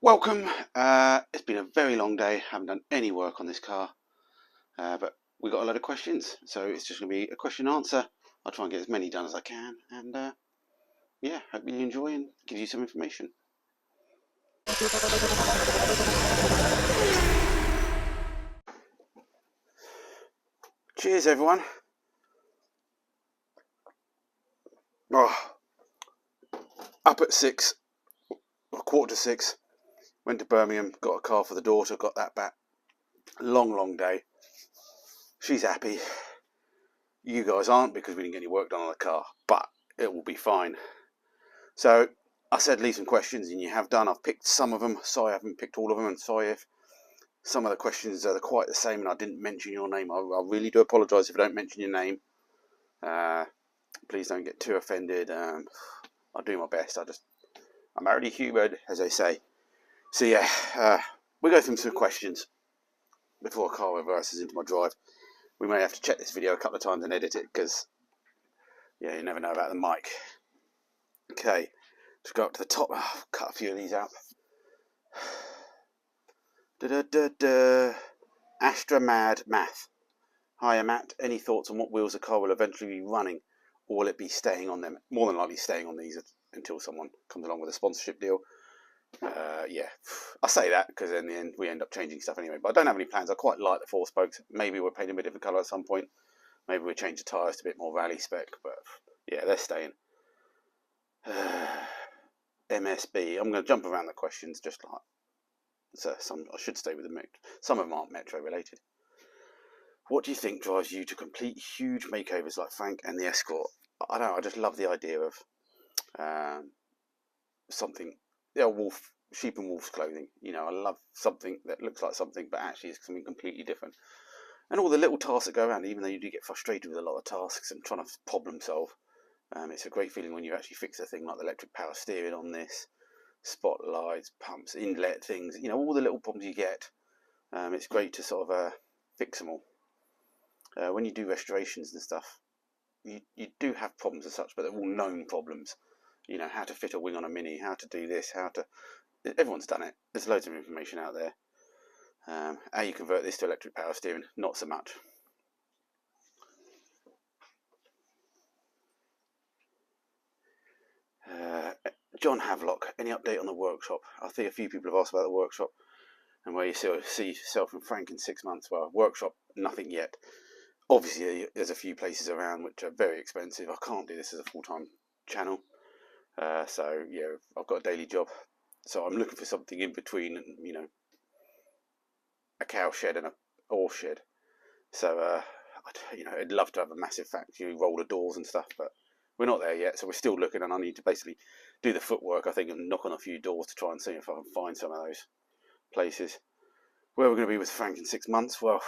Welcome. It's been a very long day. Haven't done any work on this car, but we got a lot of questions, so it's just going to be a question and answer. I'll try and get as many done as I can, and yeah, hope you enjoy and give you some information. Cheers, everyone. Oh, up at 6, or 5:45. Went to Birmingham, got a car for the daughter, got that back. Long day. She's happy. You guys aren't, because we didn't get any work done on the car, but it will be fine. So I said leave some questions, and you have done. I've picked some of them. Sorry I haven't picked all of them, and sorry if some of the questions are quite the same and I didn't mention your name. I really do apologise if I don't mention your name. Please don't get too offended. I'll do my best. I'm already humoured, as they say. So yeah, we'll go through some questions before a car reverses into my drive. We may have to check this video a couple of times and edit it, because yeah, you never know about the mic. Okay, let's go up to the top. Cut a few of these out. Astra Mad Math. Hiya Matt, any thoughts on what wheels a car will eventually be running, or will it be staying on them? More than likely staying on these until someone comes along with a sponsorship deal. Yeah, I say that because in the end we end up changing stuff anyway, but I don't have any plans. I quite like the 4 spokes. Maybe we'll paint them a different colour at some point. Maybe we'll change the tyres to a bit more rally spec, but yeah, they're staying. MSB, I'm going to jump around the questions just like so. I should stay with the some of them aren't metro related. What do you think drives you to complete huge makeovers like Frank and the Escort? I don't know, I just love the idea of something, sheep and wolf's clothing. You know, I love something that looks like something, but actually is something completely different. And all the little tasks that go around, even though you do get frustrated with a lot of tasks and trying to problem solve. It's a great feeling when you actually fix a thing like the electric power steering on this, spotlights, pumps, inlet things, you know, all the little problems you get. It's great to sort of fix them all. When you do restorations and stuff, you do have problems as such, but they're all known problems. You know, how to fit a wing on a Mini, how to do this, everyone's done it. There's loads of information out there. How you convert this to electric power steering, not so much. John Havelock, any update on the workshop? I think a few people have asked about the workshop and where you see yourself and Frank in 6 months. Well, workshop, nothing yet. Obviously, there's a few places around which are very expensive. I can't do this as a full-time channel. So, yeah, I've got a daily job. So I'm looking for something in between, you know, a cow shed and a horse shed. So, you know, I'd love to have a massive factory, roller doors and stuff, but we're not there yet. So we're still looking, and I need to basically do the footwork, I think, and knock on a few doors to try and see if I can find some of those places. Where we're going to be with Frank in 6 months? Well,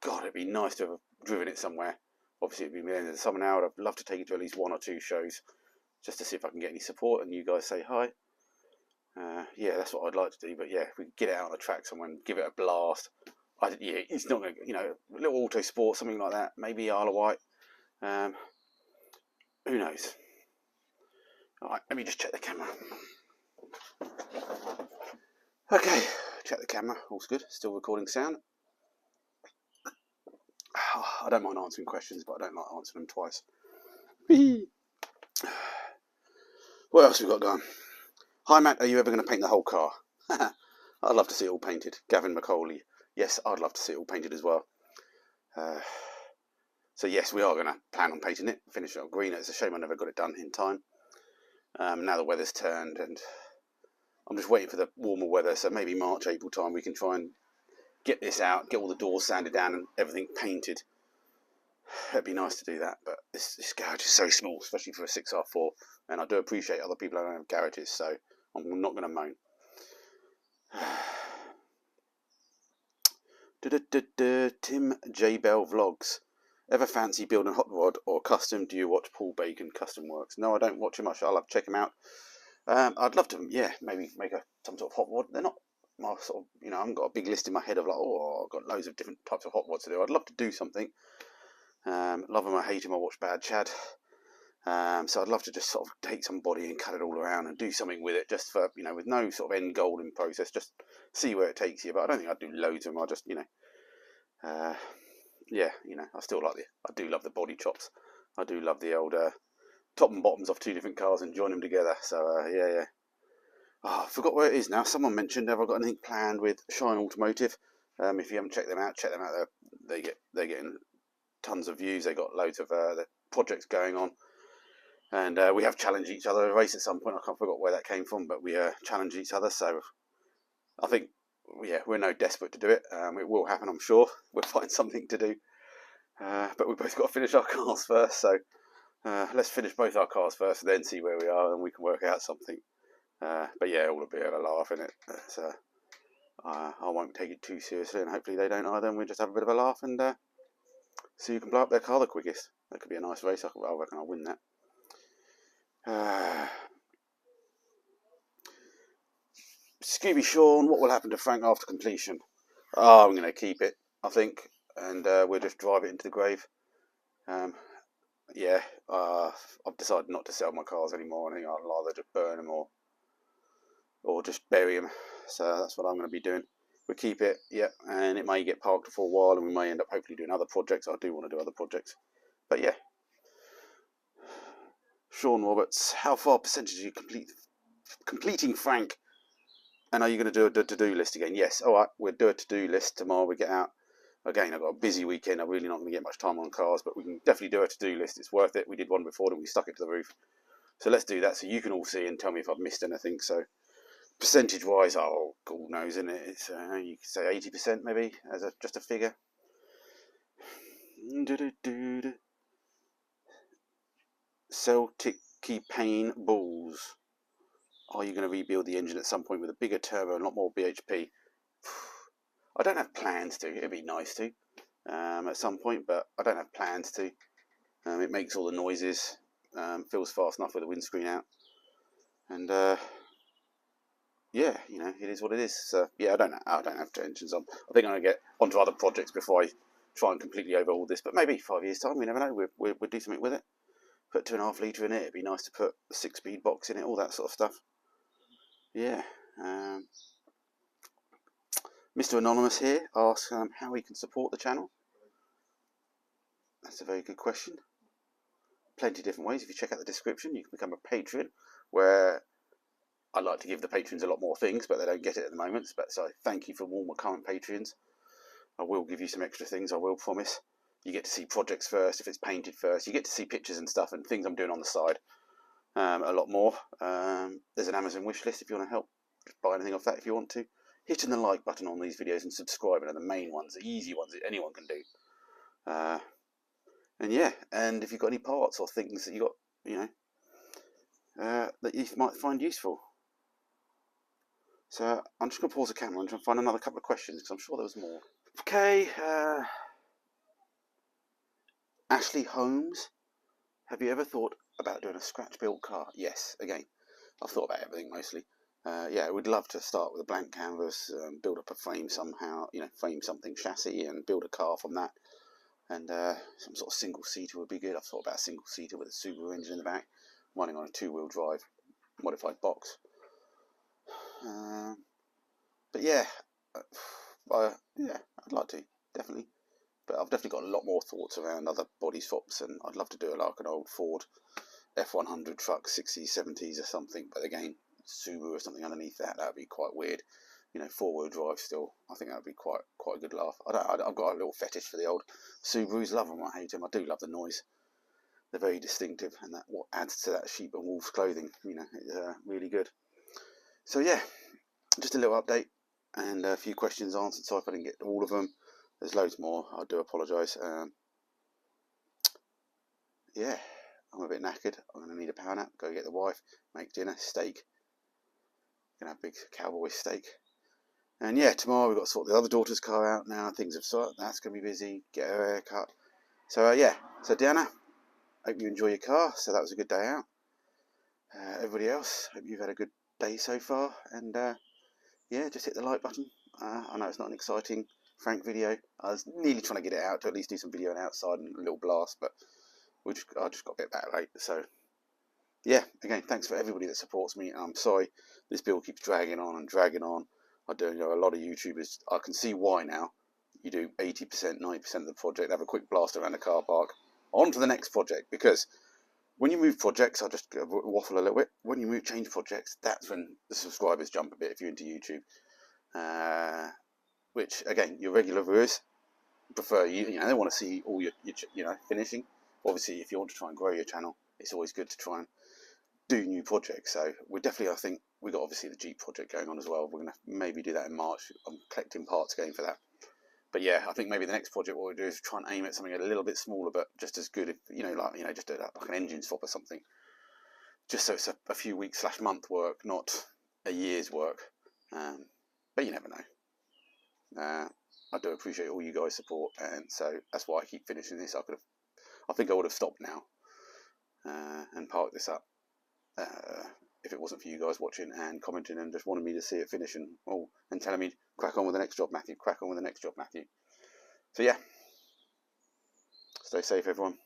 God, it'd be nice to have driven it somewhere. Obviously, it'd be the end of the summer now. I'd love to take it to at least 1 or 2 shows, just to see if I can get any support and you guys say hi. Yeah, that's what I'd like to do. But yeah, if we get it out on the track somewhere and give it a blast. Yeah, it's not going to, you know, a little auto sport, something like that. Maybe Isle of Wight. Who knows? All right, let me just check the camera. Okay, check the camera. All's good. Still recording sound. I don't mind answering questions, but I don't like answering them twice. What else we got going? Hi Matt, are you ever going to paint the whole car? I'd love to see it all painted. Gavin McCauley. Yes, I'd love to see it all painted as well. So yes, we are going to plan on painting it. Finish it on green. It's a shame I never got it done in time. Now the weather's turned, and I'm just waiting for the warmer weather. So maybe March, April time, we can try and get this out, get all the doors sanded down and everything painted. It'd be nice to do that, but this garage is so small, especially for a 6R4, and I do appreciate other people who don't have garages, so I'm not going to moan. Tim J. Bell Vlogs. Ever fancy building a hot rod or custom? Do you watch Paul Bacon Custom Works? No, I don't watch him much. I'll have to check him out. I'd love to, yeah, maybe make some sort of hot rod. They're not my sort of, you know, I haven't got a big list in my head of like, oh, I've got loads of different types of hot rods to do. I'd love to do something. Love him or hate him, I watch Bad Chad. So I'd love to just sort of take some body and cut it all around and do something with it, just for, with no sort of end goal in process, just see where it takes you. But I don't think I'd do loads of them. I'll just, yeah, I still I do love the body chops. I do love the old top and bottoms off two different cars and join them together. So yeah. Oh, I forgot where it is now. Someone mentioned, have I got anything planned with Shine Automotive? If you haven't checked them out, check them out. They're getting tons of views. They got loads of the projects going on, and we have challenged each other in a race at some point. I can't forget where that came from, but we challenge each other. So I think, yeah, we're no desperate to do it. It will happen, I'm sure. We'll find something to do, but we've both got to finish our cars first. So let's finish both our cars first, and then see where we are, and we can work out something. But yeah, all a bit of a laugh in it. So I won't take it too seriously, and hopefully they don't either. And we just have a bit of a laugh and see who can blow up their car the quickest. That could be a nice race. I reckon I'll win that. Scooby Sean, what will happen to Frank after completion? Oh, I'm going to keep it, I think, and we'll just drive it into the grave. Yeah, I've decided not to sell my cars anymore. I think I'll either just burn them or just bury them. So that's what I'm going to be doing. We'll keep it, yeah, and it may get parked for a while, and we may end up hopefully doing other projects. I do want to do other projects, but yeah. Sean Roberts, how far percentage are you completing Frank? And are you going to do a to-do list again? Yes. All right, we'll do a to-do list tomorrow. We get out. Again, I've got a busy weekend. I'm really not going to get much time on cars, but we can definitely do a to-do list. It's worth it. We did one before and we stuck it to the roof. So let's do that so you can all see and tell me if I've missed anything. So percentage-wise, oh, God knows, isn't it? It's, you could say 80% maybe as just a figure. Celtic Pain Balls. Are you going to rebuild the engine at some point with a bigger turbo and a lot more BHP? I don't have plans to. It'd be nice to at some point, but I don't have plans to. It makes all the noises, feels fast enough with the windscreen out, and yeah, it is what it is. So yeah, I don't have engines on. I think I'm gonna get onto other projects before I try and completely overhaul this. But maybe 5 years time, we never know. We'll do something with it. Put 2.5 litre in it. It'd be nice to put a 6-speed box in it, all that sort of stuff. Yeah. Mr. Anonymous here asks how we can support the channel. That's a very good question. Plenty of different ways. If you check out the description, you can become a patron, where I'd like to give the patrons a lot more things, but they don't get it at the moment. So thank you for all my current patrons. I will give you some extra things, I will promise. You get to see projects first, if it's painted first. You get to see pictures and stuff and things I'm doing on the side a lot more. There's an Amazon wish list if you want to help. Just buy anything off that if you want to. Hitting the like button on these videos and subscribing are the main ones, the easy ones that anyone can do. And yeah, and if you've got any parts or things that you got, that you might find useful. So I'm just going to pause the camera and try and find another couple of questions, because I'm sure there was more. Okay, Ashley Holmes, have you ever thought about doing a scratch-built car? Yes, again, I've thought about everything mostly. Yeah, we'd love to start with a blank canvas, build up a frame somehow, frame something chassis and build a car from that. And some sort of single-seater would be good. I've thought about a single-seater with a Subaru engine in the back, running on a 2-wheel drive modified box. But yeah, I'd like to, definitely. But I've definitely got a lot more thoughts around other body swaps, and I'd love to do like an old Ford F100 truck, 60s, 70s or something. But again, Subaru or something underneath that would be quite weird. 4-wheel drive still. I think that would be quite a good laugh. I've got a little fetish for the old Subarus. Love them, I hate them. I do love the noise. They're very distinctive, and that what adds to that sheep and wolf's clothing. It's really good. So yeah, just a little update and a few questions answered. Sorry if I didn't get to all of them. There's loads more. I do apologise. Yeah, I'm a bit knackered. I'm going to need a power nap. Go get the wife. Make dinner. Steak. Gonna have a big cowboy steak. And yeah, tomorrow we've got to sort the other daughter's car out now. Things have sorted. That's going to be busy. Get her hair cut. So yeah. So Deanna, hope you enjoy your car. So that was a good day out. Everybody else, hope you've had a good day so far. And yeah, just hit the like button. I know it's not an exciting Frank video. I was nearly trying to get it out to at least do some video outside and a little blast, but I just got a bit back late. So yeah, again, thanks for everybody that supports me. I'm sorry this build keeps dragging on and dragging on. I do know a lot of YouTubers. I can see why now. You do 80%, 90% of the project, have a quick blast around the car park, on to the next project. Because when you move projects, I'll just waffle a little bit. When you change projects, that's when the subscribers jump a bit if you're into YouTube. Which again, your regular viewers prefer they want to see all your finishing. Obviously, if you want to try and grow your channel, it's always good to try and do new projects. So we're definitely, I think we got obviously the Jeep project going on as well. We're gonna maybe do that in March. I'm collecting parts again for that. But yeah, I think maybe the next project what we'll do is try and aim at something a little bit smaller, but just as good. If just like an engine swap or something. Just so it's a few weeks / month work, not a year's work. But you never know. I do appreciate all you guys' support, and so that's why I keep finishing this. I think I would have stopped now and parked this up if it wasn't for you guys watching and commenting and just wanting me to see it finish and telling me crack on with the next job, Matthew. Crack on with the next job, Matthew. So yeah, stay safe, everyone.